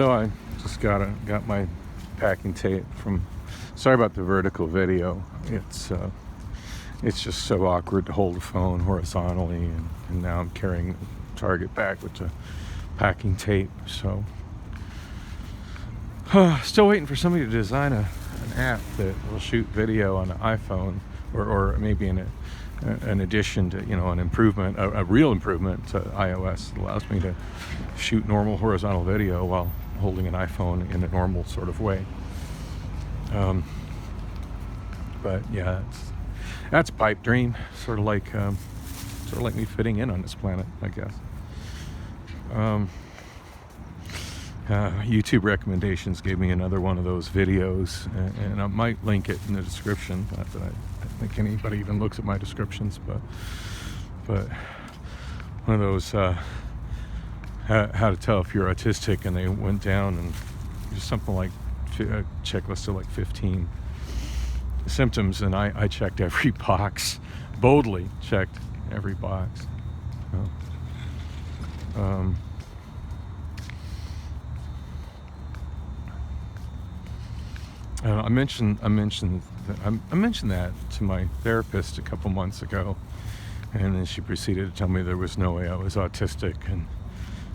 So I just got my packing tape from. Sorry about the vertical video. It's just so awkward to hold a phone horizontally, and now I'm carrying the target back with the packing tape. So still waiting for somebody to design an app that will shoot video on an iPhone, or maybe an addition to, an improvement, a real improvement to iOS that allows me to shoot normal horizontal video while holding an iPhone in a normal sort of way. But yeah, that's a pipe dream, sort of like me fitting in on this planet, I guess. YouTube recommendations gave me another one of those videos, and I might link it in the description. Not that I think anybody even looks at my descriptions, but one of those how to tell if you're autistic, and they went down and just something like a checklist of like 15 symptoms, and I checked every box, boldly checked every box. I mentioned that to my therapist a couple months ago, and then she proceeded to tell me there was no way I was autistic, and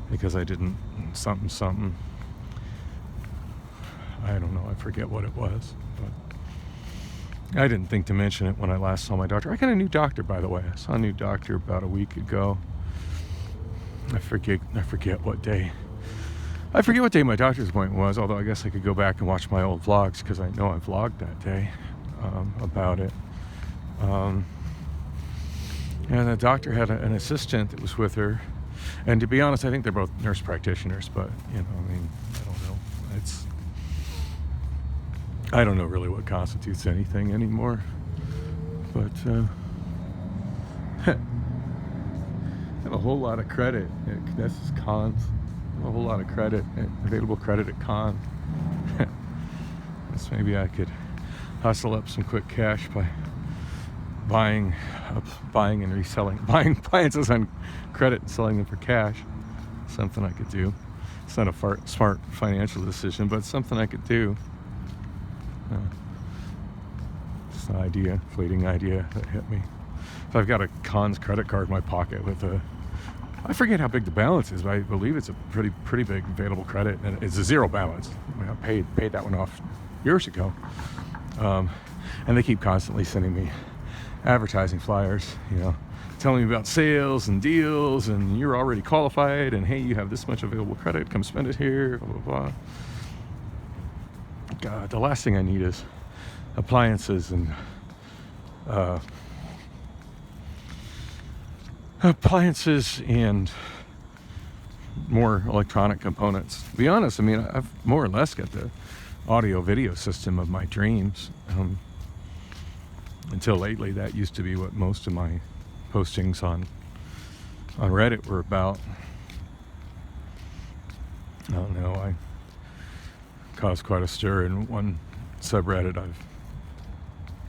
because I didn't something. I don't know. I forget what it was, but I didn't think to mention it when I last saw my doctor. I got a new doctor, by the way. I saw a new doctor about a week ago. I forget what day. I forget what day my doctor's appointment was, although I guess I could go back and watch my old vlogs, because I know I vlogged that day about it. And the doctor had an assistant that was with her. And to be honest, I think they're both nurse practitioners, but, I don't know. I don't know really what constitutes anything anymore. But I have a whole lot of credit. This is cons. A whole lot of credit, available credit at Con. Guess maybe I could hustle up some quick cash by buying and reselling, buying appliances on credit and selling them for cash. Something I could do. It's not a smart financial decision, but it's something I could do. Just an idea, fleeting idea that hit me. If I've got a Cons credit card in my pocket with I forget how big the balance is, but I believe it's a pretty big available credit, and it's a zero balance. I paid that one off years ago, and they keep constantly sending me advertising flyers, telling me about sales and deals, and you're already qualified, and hey, you have this much available credit, come spend it here, blah blah blah. God, the last thing I need is appliances and more electronic components. To be honest, I've more or less got the audio video system of my dreams. Until lately, that used to be what most of my postings on Reddit were about. I don't know, I caused quite a stir in one subreddit I've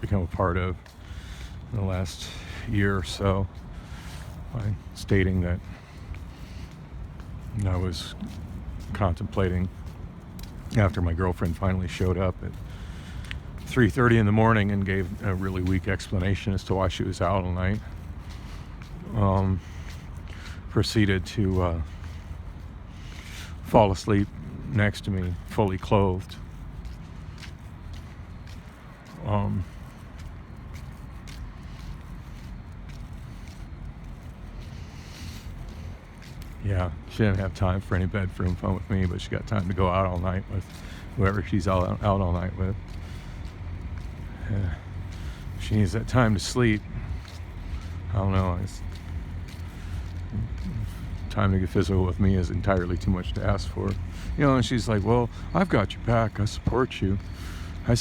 become a part of in the last year or so, by stating that I was contemplating, after my girlfriend finally showed up at 3:30 in the morning and gave a really weak explanation as to why she was out all night, proceeded to fall asleep next to me, fully clothed. Yeah, she didn't have time for any bedroom fun with me, but she got time to go out all night with whoever she's out all night with. She needs that time to sleep. I don't know. Time to get physical with me is entirely too much to ask for. And she's like, well, I've got your back. I support you. And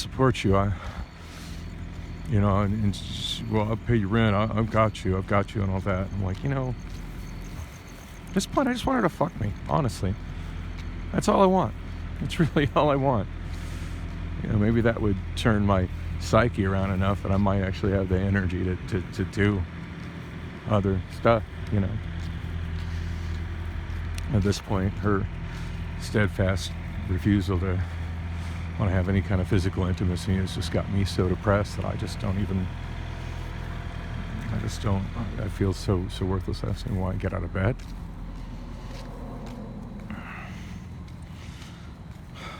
well, I'll pay your rent. I've got you and all that. I'm like, at this point, I just want her to fuck me, honestly. That's all I want. That's really all I want. Maybe that would turn my psyche around enough that I might actually have the energy to do other stuff, At this point, her steadfast refusal to want to have any kind of physical intimacy has just got me so depressed that I feel so worthless. I don't want to get out of bed. I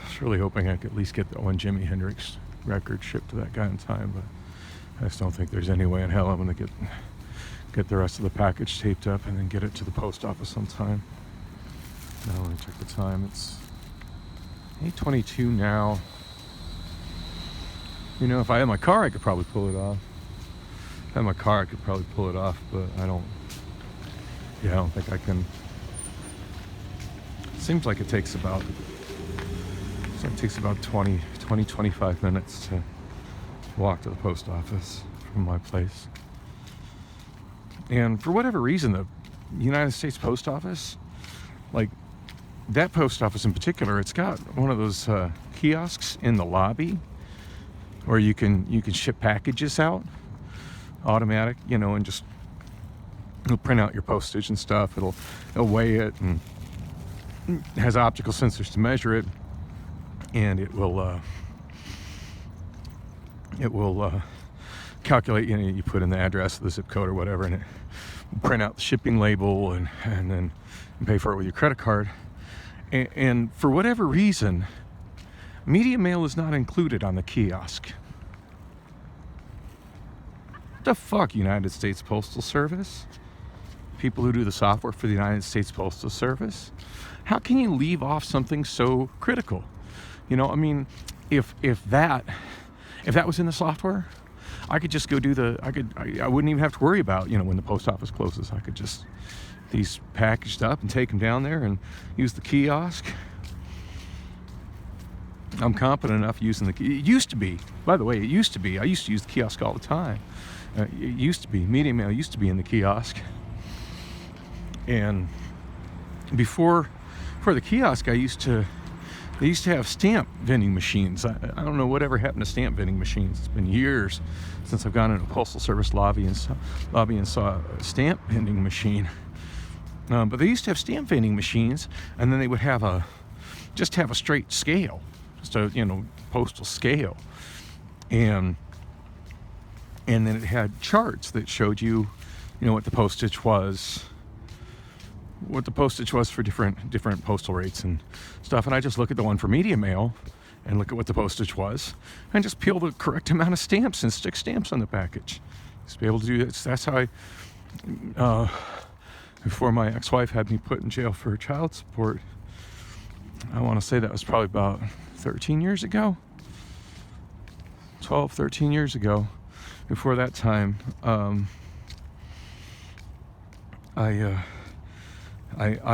was really hoping I could at least get the one Jimi Hendrix record shipped to that guy in time, but I just don't think there's any way in hell I'm going to get the rest of the package taped up and then get it to the post office on time. Now let me check the time. It's 8:22 now. You know, if I had my car, I could probably pull it off. If I had my car, I could probably pull it off, but I don't think I can. It seems like it takes about 25 minutes to walk to the post office from my place. And for whatever reason, the United States Post Office, like that post office in particular, it's got one of those kiosks in the lobby where you can ship packages out, automatic, and just it'll print out your postage and stuff. It'll weigh it, and it has optical sensors to measure it, and it will calculate. You put in the address, the zip code, or whatever, and it will print out the shipping label, and then pay for it with your credit card. And for whatever reason, media mail is not included on the kiosk. What the fuck, United States Postal Service? People who do the software for the United States Postal Service? How can you leave off something so critical? If that was in the software, I could just go I wouldn't even have to worry about, when the post office closes. I could just these packaged up and take them down there and use the kiosk. I'm competent enough using it used to be, by the way, I used to use the kiosk all the time. It used to be, media mail used to be in the kiosk. And before the kiosk, they used to have stamp vending machines. I don't know whatever happened to stamp vending machines. It's been years since I've gone into a Postal Service lobby and saw a stamp vending machine. But they used to have stamp vending machines, and then they would have a straight scale, just a postal scale, and then it had charts that showed you, what the postage was for different postal rates and stuff. And I just look at the one for media mail and look at what the postage was, and just peel the correct amount of stamps and stick stamps on the package. Just be able to do that. That's how I. Before my ex-wife had me put in jail for child support, I want to say that was probably about 13 years ago. 12, 13 years ago. Before that time, I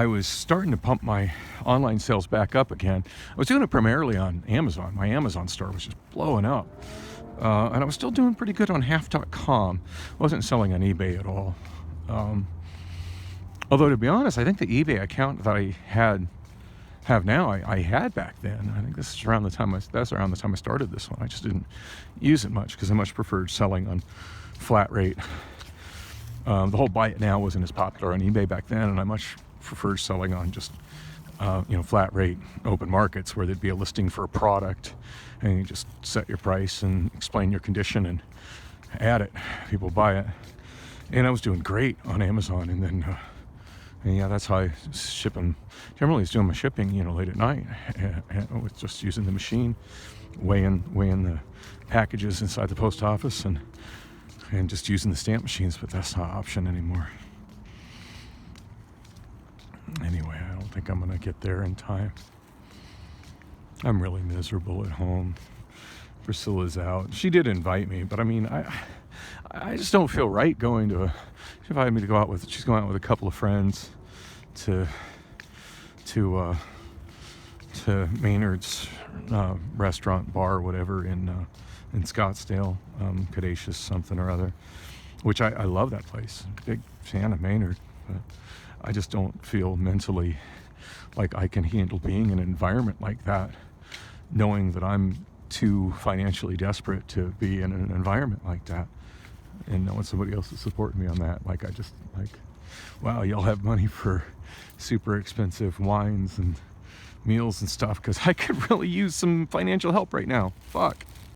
was starting to pump my online sales back up again. I was doing it primarily on Amazon. My Amazon store was just blowing up. And I was still doing pretty good on half.com. I wasn't selling on eBay at all. Although, to be honest, I think the eBay account that I have now, I had back then. I think that's around the time I started this one. I just didn't use it much because I much preferred selling on flat rate. The whole buy it now wasn't as popular on eBay back then, and I much preferred selling on just flat rate open markets where there'd be a listing for a product, and you just set your price and explain your condition and add it. People buy it, and I was doing great on Amazon, and then. That's how I generally was doing my shipping, late at night, with just using the machine, weighing the packages inside the post office, and just using the stamp machines. But that's not an option anymore. Anyway, I don't think I'm gonna get there in time. I'm really miserable at home. Priscilla's out. She did invite me, but I just don't feel right going to she invited me to go out with, she's going out with a couple of friends to Maynard's restaurant, bar, whatever, in Scottsdale, Cadacious something or other, which I love that place. Big fan of Maynard, but I just don't feel mentally like I can handle being in an environment like that, knowing that I'm too financially desperate to be in an environment like that. And knowing somebody else is supporting me on that, wow, y'all have money for super expensive wines and meals and stuff because I could really use some financial help right now. Fuck.